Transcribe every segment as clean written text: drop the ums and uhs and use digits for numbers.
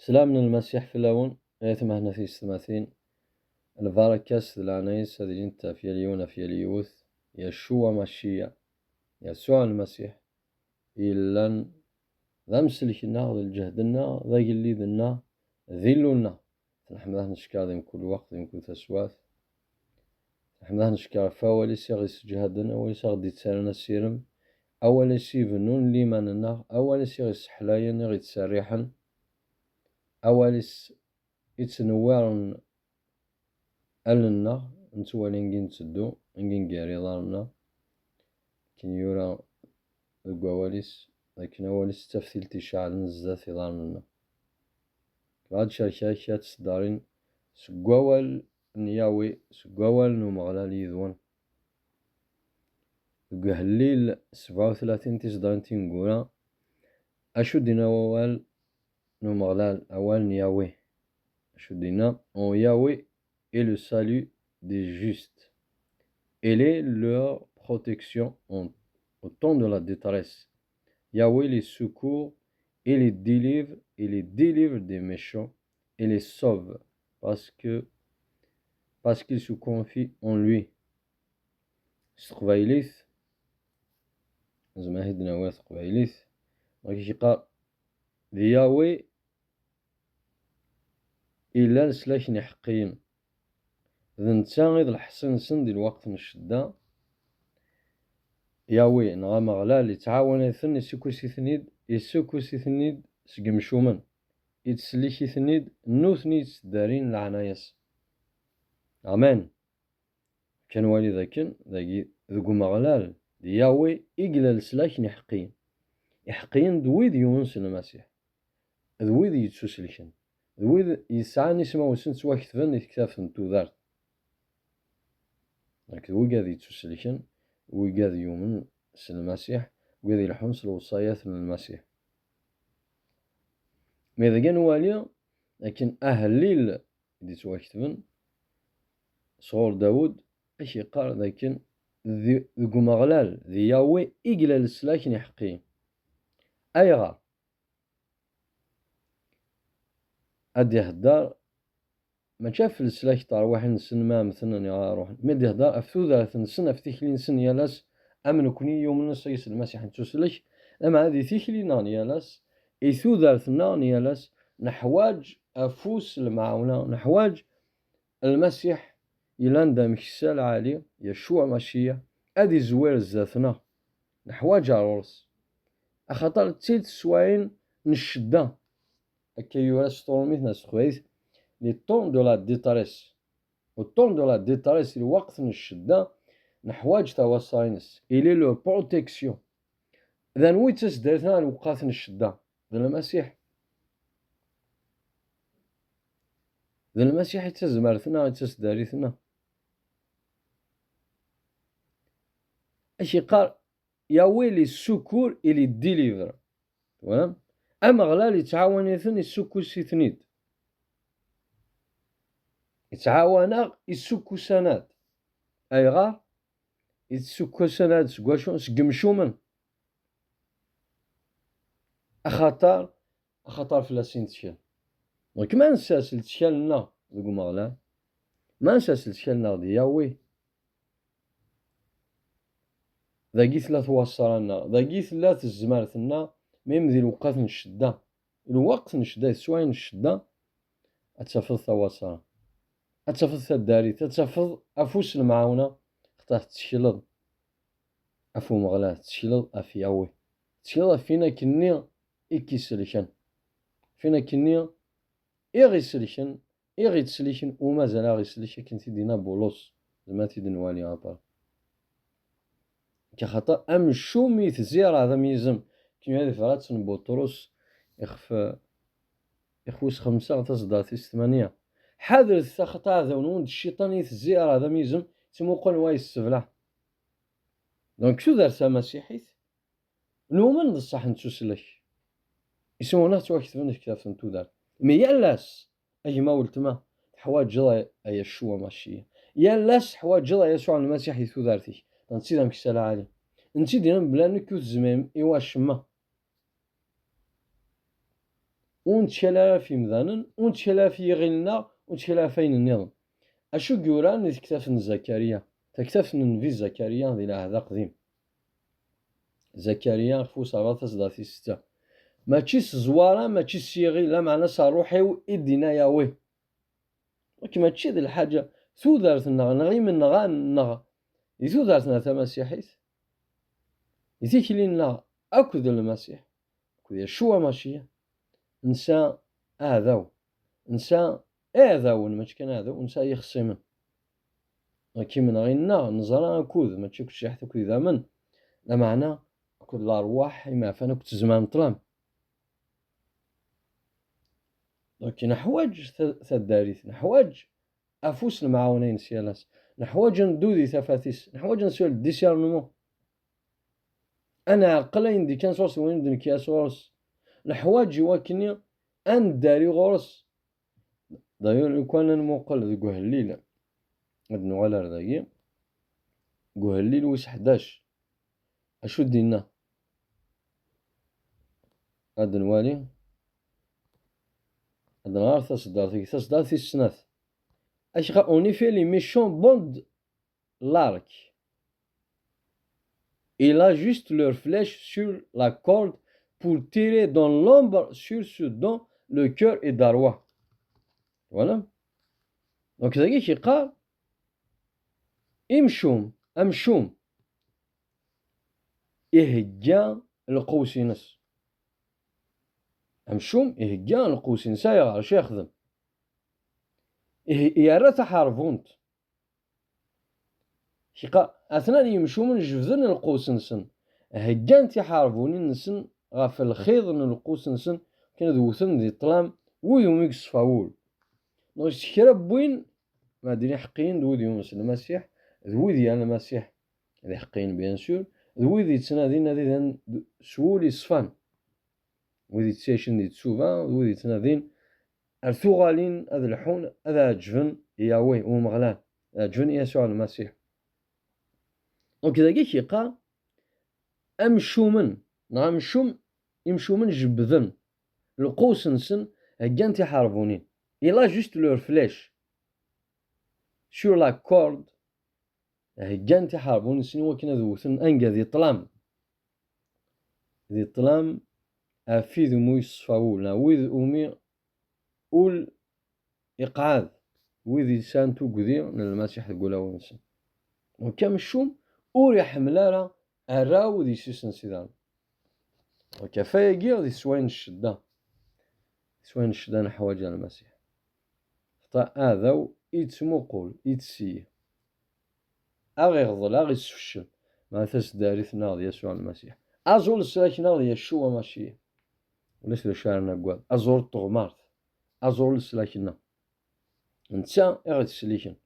سلام من المسيح في اللون يتمهنا في السماثين الفاركاس العنيس هذه انت في اليون في اليوث يشوع مشيع يسوع المسيح إلا ذا مسلكنا ذا الجهدنا ذا قليدنا ذلنا نحمده نشكر ذي كل وقت ذي كل تسواث نحمده نشكر فاوليس يغيس جهدنا وليس غدي تسالنا السيرم أوليس يبنون ليماننا أوليس يغيس حلايا يغيس سريحا أوليس يتنوارن ألنا نتوالي نجي نتسدو نجي نقاري دارنا كن يورا القواليس لكن أواليس تفثيل تشعل نزات في دارنا بعد شركات تصدارين سقوال نياوي سقوال نمغلال يذون قهليل 37 تصدارين تنقولا أشو دينا وال نمغلال أوال نياوي أشو دينا أو ياوي et le salut des justes. Elle est leur protection au temps de la détresse. Yahweh les secourt et les délivre des méchants et les sauve parce qu'ils se confient en lui. Sqbaïlith, زماهدنا wa Sqbaïlith, قال Yahweh إلا نسلاك نحقين ذا نتا غير الحسن سن ديال الوقت من الشدة ياوي نغا مغلال يتعاون يسوكوسي ثنيد سقمشومن يتسليكي ثنيد نوثني تدارين العنايس أمان كان والي ذاكن ذاكو مغلال ياوي إقلال سلاك نحقين يحقين دويد يونس المسيح دويد يتسوسلكن دويد يسعاني سما وسن سواكتفن يتكتافن تودارت لكن وقاذ يتسلكن وقاذ يومن سن المسيح وقاذ يلحمس الوصايات من المسيح ما إذا كان واليا لكن أهليل دي تواكتبن صغور داود اش يقال لكن ذو مغلال ذي ياوي إقلال السلاكن يحقين أيغا أدي هدار ما شاف السلاك طار واحد نسن ما مثلا يا روح مدي هدار أفتو ذات نسن أفتيكلي نسن يالاس أمن كوني يوم نسيس المسيح نتوسلك أما هذه تيكلي نان يالاس إثو ذات نان يالاس نحواج أفوس المعونة نحواج المسيح يلاندا مكسال عالي يشوع ماشية أدي زوير ذاتنا نحواج عروس أخطر تيت سواين نشدا أكي يواس طولميت ناس خويث لي طون دو لا ديتاريس والطون دو لا ديتاريس الوقت من الشدة نحواج تواصاينس إلي لو بروتيكسيون إذا نوي تسدارتنا الوقات من الشدة ذا المسيح يتزمرتنا يتسداريتنا أشي قال يا ويلي السكور إلي ديليفر تمام أما غلال يتعاونيثن السكور سيثنيد يتعاونا يسكو سناد أيغار يتسكو سناد سكواشون سقمشومن أخطار فلاسين تشال دونك ما نساس لتشالنا ذوك مغلا ما نساس لتشالنا دي ياوي ذاكي ثلاث وصلنا ذاكي ثلاث الزمارتنا ميم ذي الوقت نشدة الوقت نشدة سواين نشدة أتفض ثواصلا أتفض الداري أتفض أفوس المعاونة اختار تشيلض أفو مغلا تشيلض أفي ياوي تشيلض فينا كنيا إكي سليشن فينا كنيا إغي سليشن إغي تسليشن ومازال غي سليشن كنتي دينا بولوس زعما تيدنوالي عطار كخطأ أم شومي تزير هذا ميزم كيما هذه فرات بطرس يخوس 5 تصدر 8 حذر الثخطا هذا ونود الشيطان يتزير هذا ميزم تموقن واي السبلة دونك شو دارت مسيحيت نومن بصح نتوسلك يسمونا تواكتبن كتاف نتو دار مي يالاس أجما ولتما حواج جلا أي شو ماشية يالاس حواج جلا يسوع المسيح يثو دارتي تنسيدم كسالة عالي نتي دينا بلا نكوت زمام إيواش ما ونتشالا في مذانا ونتشالا في غلنا ونتشالا فين النظام اشو يوران تكتاف زكريا تكتاف في زكريا ذي هذا قديم زكريا فوس عرفت ذاتي ستة ما تشيس زوارا ما تشيس سيغي لا معنى صاروحي إدينا ياوي كما تشي ذي الحاجة ثو دارتنا نغي من نغا يثو دارتنا تمسيحيت يثيك لنا أكد المسيح أكد شو ماشية نسى آذاو نسى آذاو ما كان آذاو نسى يخصمن كيما نغينا نزرا أكود ما تشوفش شي حتى كذا من لا معنى أكد الأرواح ما فانا كنت زمان طلام لكن نحواج ثداريت نحواج أفوس المعاونين سيالاس نحواج ندودي ثفاتيس نحواج نسول ديسيرنمون أنا عقلين دي كان صوص وين دي كيا صوص نحواج يواكني أن داري غورس دايور لو كان نموقل ذو هالليل هاد نوالر ذاكي هالليل ويس 11 أشو دينا هاد نوالي هاد نهار تصدرتي السنات اش اوني في لي ميشون بوند لارك il a juste leur flèche sur la corde pour tirer dans l'ombre sur ce dont le cœur est darwa voilà donc ذاك كيقال امشوم يهجا القوسينس امشوم يهجا القوسينس يا اش يخدم يا تحارفونت شيقا اثناء يمشو من جبذن القوس نسن هجان تيحاربوني نسن غاف الخيض القوس نسن كان دوثن دي طلام ويوم يقصفاول نوش كرا بوين ما ديني حقين دوذ يونس المسيح ذوذي انا المسيح ذي حقين بيان سور ذوذي تنادين هذي سولي صفان وذي تسيشن دي تسوفا ذوذي تنادين الثغالين هذا الحون هذا جفن ياوي ومغلان جفن يسوع المسيح دونك ذاك كيقال امشومن يمشومن جبذن القوس نسن هكان تيحاربوني إلا جوست لور فلاش سور لا كورد هكان تيحاربوني سنوا كنا ذوثن انقا ذي طلام افيذ مو يصفاول ويذ اومي اول اقعاد ويذ يسانتو قذي المسيح يقول ونسن وكام الشوم أوري حملارا أراو دي سيسن سيدان وكفاية جير دي سوين الشدان حواجه المسيح فتا آذاو إتموقول إتسيه أغي غضل أغي سفشل ما تسداريث ناضي يسوع المسيح أزول السلاك ناضي يشوى ماشيه وليس لشارنا قوال أزول الطغمارت أزول السلاك نا انتا أغي تسليكن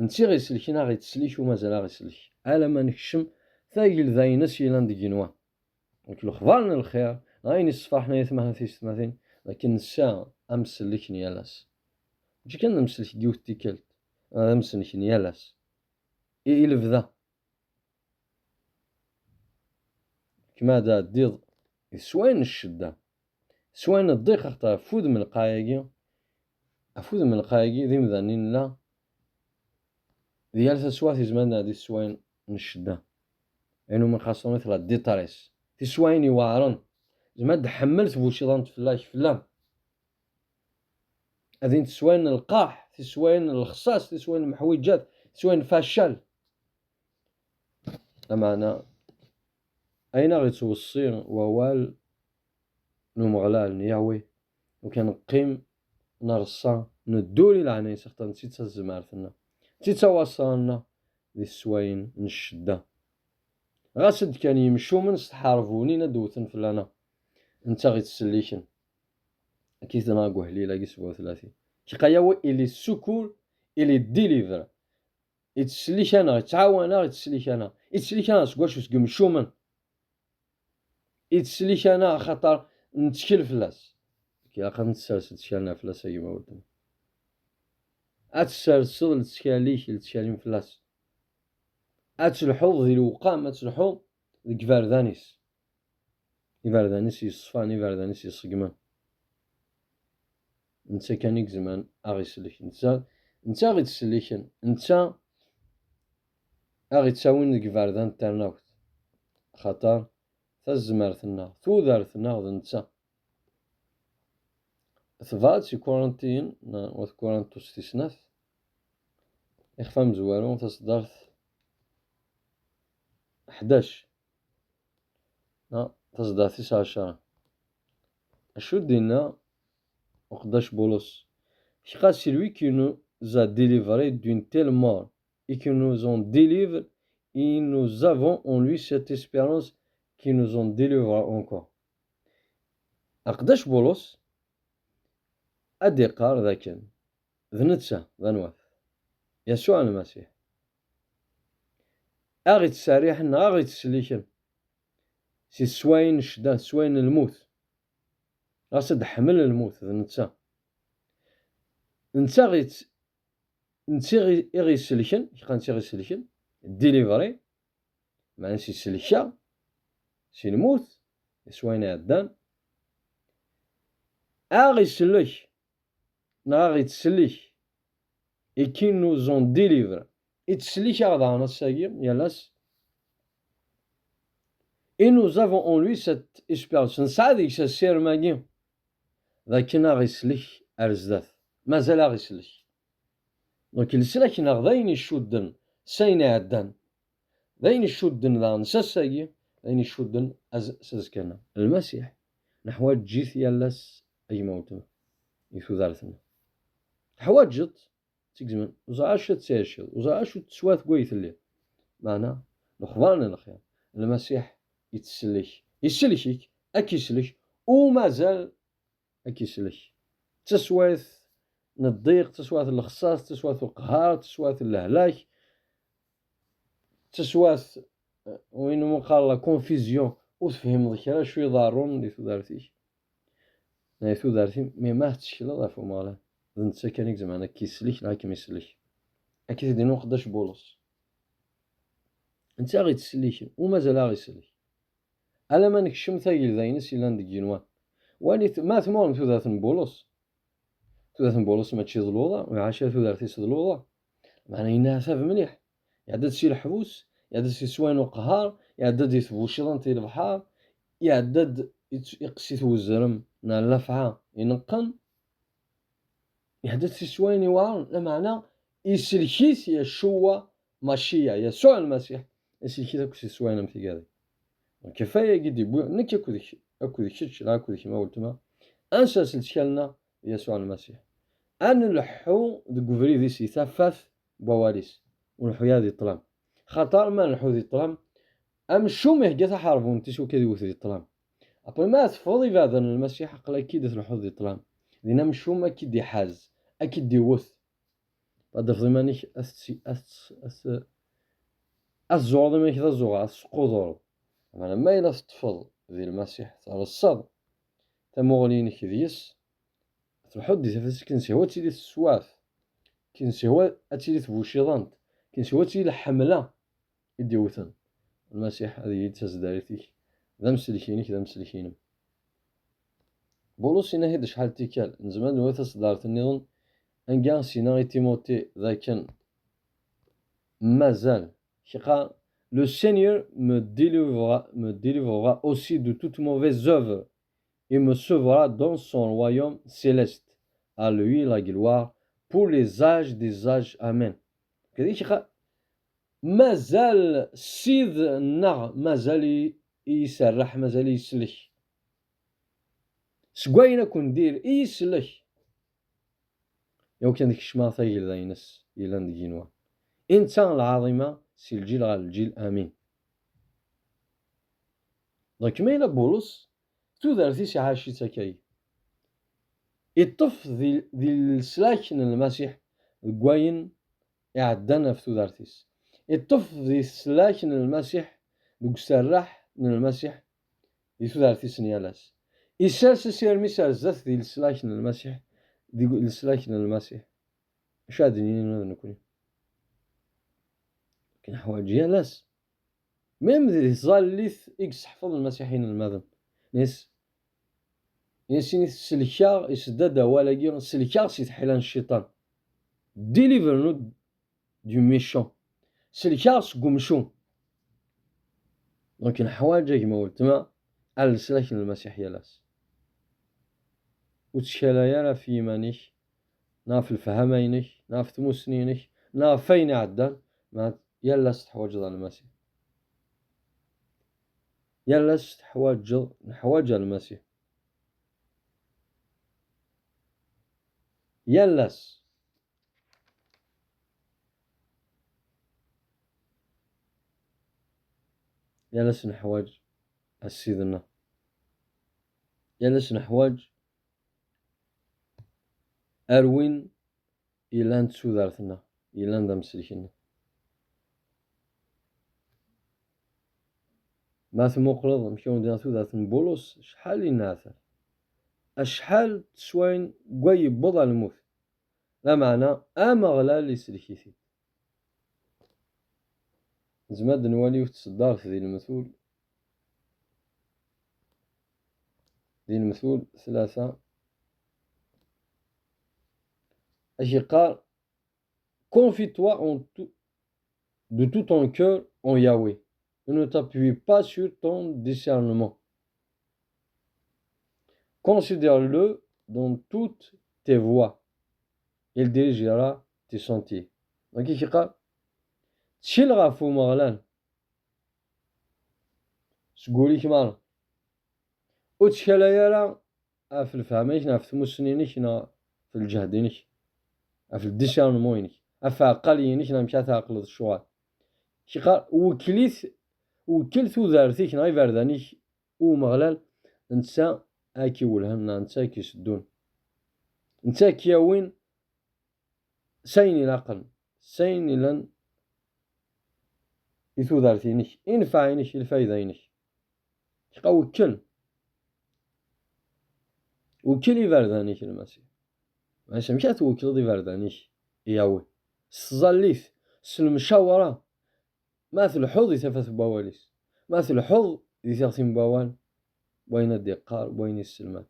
نتي غي سلكنا غي تسليك ومازال غي سلك على ما نكشم ثايل ذاينس يلان دي جنوا قلت له خبرنا الخير غاين الصفاحنا يثمها في ستماثين لكن الساعة امسلكني يالاس ماشي كان نمسلك ديوت تيكلت امسلكني يالاس إلف ذا كما دا ديض سوين الشدة سوين الضيق اختار فود من القايقي ذي مذانين لا ديال تسواتي زمان هادي السواين نشدة يعني من خاصة مثل ديطاريس تي سواين يوعرن زمان تحملت بوشيطان فلام هذين تسواين القاح تسواين الخصاص تسواين المحوجات تسواين فاشل أمانا أين غيتوصي ووال نمغلال نياوي وكان قيم نرصا ندوري لعنين سختان نسيت الزمارتنا تيتواصلنا ذي السواين نشدة غاسد كان يمشو من استحاربوني ندوثن فلانا انت غي تسليكن كيف تناقوه لي لاقي 37 كيقاياو إلي السكور إلي ديليفر يتسليك انا يتعاون انا يتسليك انا سكواش وسكمشو من يتسليك انا خاطر نتكل فلاس كي لاقا نتسلسل تشالنا فلاس ايما ولدنا أتسلسل لتشاليك لتشالين فلاس أتلحوظ ذي الوقام أتلحوظ ذي كفاردانيس يصفان يفاردانيس يصقمان نتا كان زمان أغيسلك نتا غي تسليكن نتا أغي تساوين ديك فاردان تاعنا خاطر تزمرتنا تودرتنا نتا ثبات سي كورنتين وكورنتو ستيسناف إخفا مزوارون تصدرت 11 تصدر 19 أشو دينا وقداش بولس قال c'est lui qui nous a délivrés d'une telle mort et qui nous en délivre et nous avons en lui cette espérance qui nous en délivrera encore. أقداش بولس أدي قال ذاك ذنتسا ذنواف يسوع المسيح أغي تساريحن أغي تسليكن سي سواين الشدة سواين الموت راس حمل الموت ذنتسا نتا غي سلكن كيقال نتا غي سلكن ديليفري معنى سي سلكا سي الموت سواين عدان غي سلك غي تسلك et qui nous en délivre يتسلك غدا نساقي يالاس et nous avons en lui cette espérance نسعى ديك السير ماكي لكن غي سلك أرزدات مازال غي سلك دونك السلك غداين يشودن ساين عدان داين يشودن ذا نساساقي داين يشودن سازكنا المسيح نحواج جيث يالاس أي موتنا يثو ذارثنا حواجت تكزمن وزعاش تساشل وزعاش تسوات قويث اللي معنا نخبرنا الخير المسيح يتسلك أكيسلك ومازال أكيسلك تسوات الضيق تسوات الخصاص تسوات القهار تسوات الهلاك تسوات وين مقال لا كونفيزيون وتفهم ذكرى شوي ضارون اللي ثو دارتي مي ما تشكل ضعف مالا نتا كان زعما كيسلك لا كيميسلك أكيد دينو قداش بولس نتا غي تسليك ومازال غي يسلك ألا ما نكشم ثايل ذاينس إلا ندك جنوان واني ما ثمون ثو ذات بولس ماشي ظلوضة وعاشا ثو دارتي ظلوضة معناه يناسب مليح يعدد سي الحبوس يعدد سي سوين وقهار يعدد يثبوشيضان تي البحار يعدد يقسي الزرم نال لفعة ينقن يعدد سي سوين يوارن لمعنى يسلكيس يشوى ماشية يسوع المسيح يسلكيس أكو سي سوين امتي قادي كفاية قد يبوع نك أكو ذي شتش لا أكو ذي كما قلتما أنسى سلسلنا يسوع المسيح أن نلحو دقفري ذي سي ثفث بواليس ونحو يا ذي الطلام خطر ما نحو ذي الطلام أم شو مهجة حاربون تسو كذي وث ذي الطلام أقول ما تفضي بعد المسيح أقل أكيد نحو ذي الطلام ذينا مشو ما أكيد يحاز أكيد يوث بعد فضي مانيش الزور ما كذا الزور السقوطور أنا ما إلا تفض ذي المسيح على الصد تمغلين كذيس تحط دي تفسك كنسي هو تيلي السواف كنسي هو أتيلي تبوشيضانت كنسي هو تيلي حملة يديوثن المسيح هذه تزداريتيك ذا مسلكينك ذا مسلكينم بولس هنا هيد شحال تيكال نزمان نوث صدارت النظام ان سيناري تيموتي ذا كان مازال قال le Seigneur me délivrera aussi de toute mauvaise œuvre et me sauvera dans son royaume céleste. À lui la gloire pour les âges des âges. Amen. كذلك مازال سيد النغ مازال يسرح مازال يسلك سكواينا كندير يسلك يو كان ديك الشما ثايل ذاينس إلا ندينوا إنسان العظيمة سي الجيل غير الجيل آمين. دونك ما إلا بولس تودرتي سي عاشي تاكاي يطف ذي السلاك المسيح كواين يعدنا في تودرتيس يطف ذي السلاك المسيح دوك سراح من المسيح يتودرتيس نيالاس يسالس سير ميسال زات ذي السلاك المسيح ذي السلاك المسيح شادني نكوني كاين حوايج يالاس ميم ذي الظاليث إكس حفظ المسيحيين المذن ناس ياسين السلكا يسدد ولاكي السلكا سي تحيلان الشيطان ديليفرنو دو ميشون سلكا سقمشون دونك نحواجا كيما قلتما على السلاك المسيح يالاس وتشكالا راه في يمانيك نا في الفهمينك نا في تموسنينك نا فين عدان يالاس تحواج المسيح يالاس نحواج المسيح يالاس يالاس نحواج السيدنا يالاس نحواج أروين إلان تسودارتنا إلان دا مسلكنا ما ثموقلض مشاو ندير تودارت بولوس شحال ينعثر أشحال تسواين كواي يبوض على الموت لا معنى أمغلال يسلكيثي زماد نواليو تصدار في ذي المثول ثلاثة أشي قال confie-toi de tout ton cœur en Yahweh et ne t'appuie pas sur ton discernement. Considère-le dans toutes tes voies. Il dirigera tes sentiers. Donc il قال تشيل غافو مغلان تقولي كمال وتشكالا يرى في الفهميش نا في ثموسنينيش نا في الجهدينيش في الديسيرنموينيش في عقلينيش نا مشات عقل الشوال كي قال وكل ذارتيك نا يفردانيش ومغلال نتا اكي ولهن نتا كي سدون نتا كياوين سايني العقل سايني لن يثوذارتينيش ينفعينيش الفايدينيش كي وكل يفردانيش المسيح ماشي مشات وكل يفردانيش ياوي الصزاليث المشاورة مثل الحوض يتفاث بواليس مثل الحوض يتغثم بوال وين الدقار وين السلمان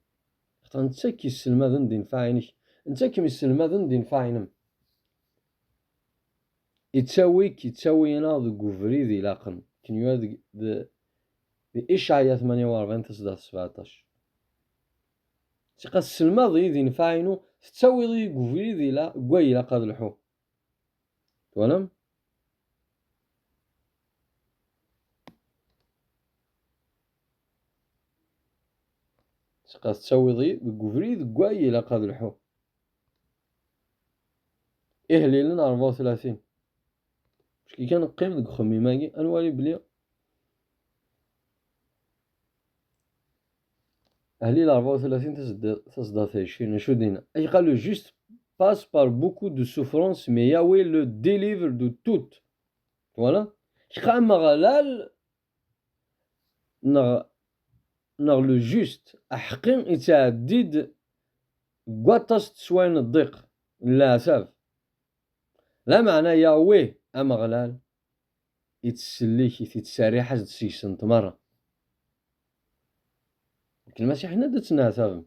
حتى نتسكي السلمان دين فاينش نتسكي من السلمان دين فاينم يتساوي انا ذو كوفري ذي لاقن كنيو ذي إشعياء 48 تصدر 17 تيقى السلمان ذي دين فاينو تساوي ذي كوفري ذي لا كواي لا قاد الحو تولم تقاس تساوي ضي بكوفري كواي لا قاد الحو إهليلن 34 كي كان نقيم ديك خمي ماكي انوالي بلي أهليل 34 تصدى 20 شو دينا أي قال le juste passe par beaucoup de souffrance mais Yahweh le délivre de toutes voilà كي مغلال نغ لو جوست أحقين يتعديد كواطاس تسوين الضيق لا ساف لا معنى ياويه أمغلال يتسليك يتساري حاجة تسيسنت مرة المسيح هنا دا تنعتاغم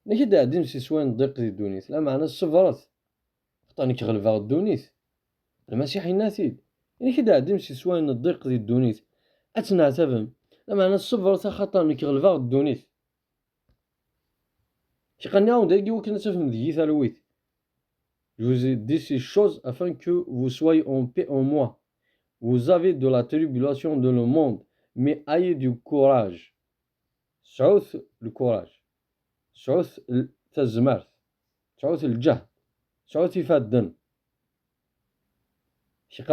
نكي دا عديم سي سوين الضيق دي الدونيت لا معنى الصفرات خطاني كغلفا الدونيت المسيح هنا تيد نكي دا عديم سي سوين الضيق دي الدونيت أتنعتاغم لا معنى الصفرات خطاني كغلفا الدونيت كي قالني عاود داكي وكنا تفهم ديك ثالويت Je vous ai dit ces choses afin que vous soyez en paix en moi. Vous avez de la tribulation dans le monde, mais ayez du courage. South le courage. South التزمرت. South الجهد. South يفدن.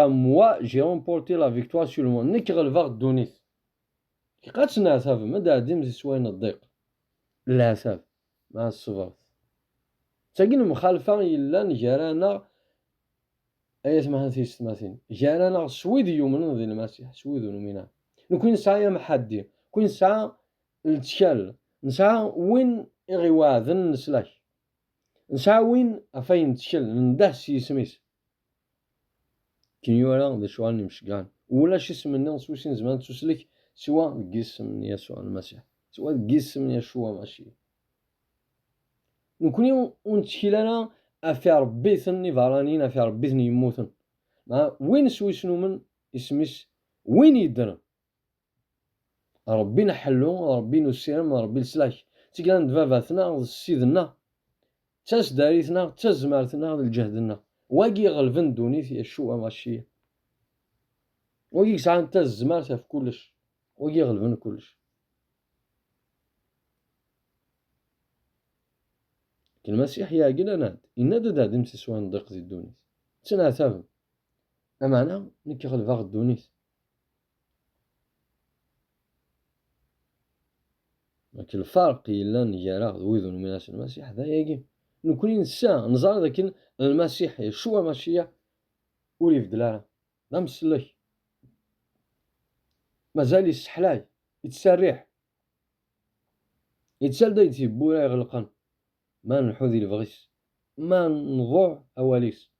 Moi, j'ai remporté la victoire sur le monde. نك غلفا دونيت. كي قاتش نعساف ما داديم زي سوين الضيق. لا ساف مع الصفات. تاكين مخالفة يلان جارانا أيات ما هانثي ستماثين جارانا سويد يومنا ذي المسيح سويد نمينا نكون ساعة محدي كون ساعة التشال نسعى وين إغيواذن نسلاش نسعى وين أفين تشل نداه سي سميس كين يورا ذي شوال نمشقان ولا شي سمنا نسوسين زمان تسلك سوا قيس من يسوع المسيح سوا قيس من يشوع ماشي نكوني ونتشكيل أنا أفي ربي ثني فرانين أفي ربي ثني يموتن وين سوي شنو من اسميس وين يدرن ربي نحلو ربي نسيرم ربي السلاك تيكلا دفافاتنا سيدنا تاس داريتنا تاس زمارتنا الجهدنا واقي غلفن دونيت يشوى ماشي واقي ساعة تاس زمارتها في كلش واقي غلفن كلش المسيح يا قلنا ناد إن داد مسسوان ضيق زي دونيت تنا ثابن أمانة نكي غلفا غدونيت لكن الفرق إلا نجارة ويذن من ناس المسيح ذا يجي نكوني نسا نزار ذاك المسيح يشوى ماشية ولي فدلانا لا مسلك مازال يسحلاي يتسرح يتسال دا يتيبولا يغلقن ما نحوذي الفغيس ما نضوع أواليس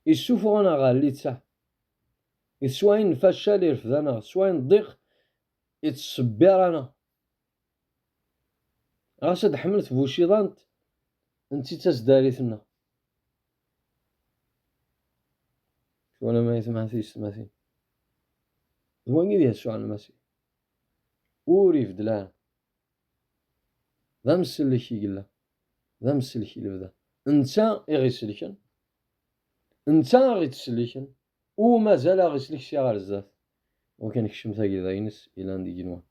يسوفونا غالي تسع سواين فشل يرفدنا سواين ضيق يتسبيرنا راسد حملت بوشيضانت انتي تسداريتنا وانا ما يسمع تيستماثين هو نجي يسوع المسيح وريف دلان ذا مسلكي قلا ذا مسلكي لبدا انتا يغيسلكن انتا غيتسلكن ومازال غيسلك شي غير الزاف وكان كشم ثاقي ذاينس الى ندي جنوان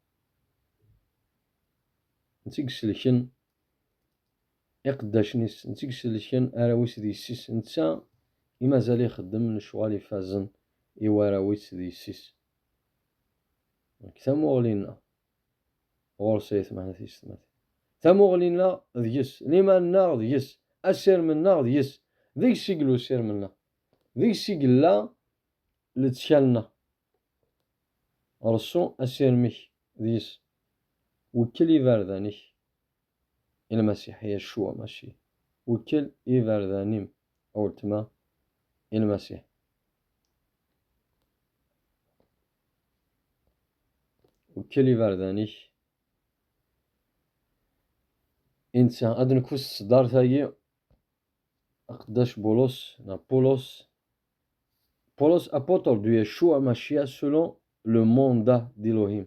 انتي كسلكن يقداشنيس انتي كسلكن اراويس دي السيس انتا مازال يخدم الشغال يفازن يواراويس دي السيس كتاموغلينا غورسيت معنا تيستمات تاموغلينا ديس ليماننا ديس اسير منا ديس ذيك الشي قلو سير منا ذيك الشي قلا لتشالنا رسو اسير ميك ديس وكل يفاردانيك المسيحية الشوى ماشي وكل يفاردانيم أولتما المسيح وكل يفاردانيك إنسان أدنكوس دار ثاقي أقداش بولس بولس apôtre de Yeshua Mashiach selon le mandat d'Elohim.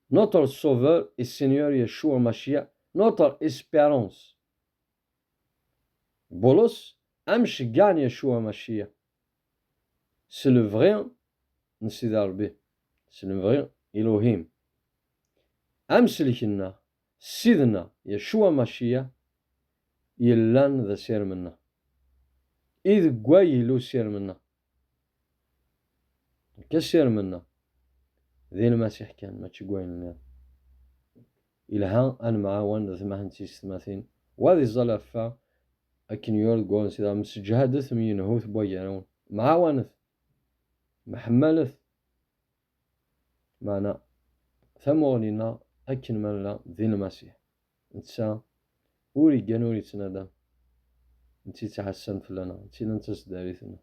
Notre Sauveur et Seigneur Yeshua Mashiach, notre espérance. Bolos, Amsh gagne Yeshua Mashiach. C'est le vrai Nsidarbi. C'est le vrai Elohim. Amslikina, Sidna, Yeshua Mashiach, Yellan ذا سير منا. إذ قوي له سير منا. كسير منا. ذي المسيح كان ما تشقوين لنا. إلها أن معاون ذا ثمانية تيستماثين. وهذه الزلافة أكن يورد قوان سيدا مسجهادث من ينهوث بويانون. معاونث. محملث. معنا ثمونينا أكن من لا ذي المسيح. نتسا وري جانوري تنادى. نتي تحسن فلنا. نتي ننتس داريثنا.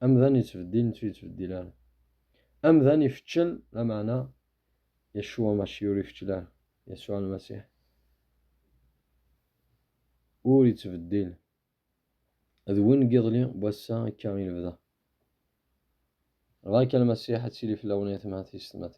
أم ذاني تفديل نتي تفديل أنا. أم ذاني فتشل لا معنى يشوى ماشي يوري فتشلان يسوع المسيح وري تفديل هذ وين قضلي بوسا كامل بذا غايك المسيح تسيلي في الأولية ما تيستمات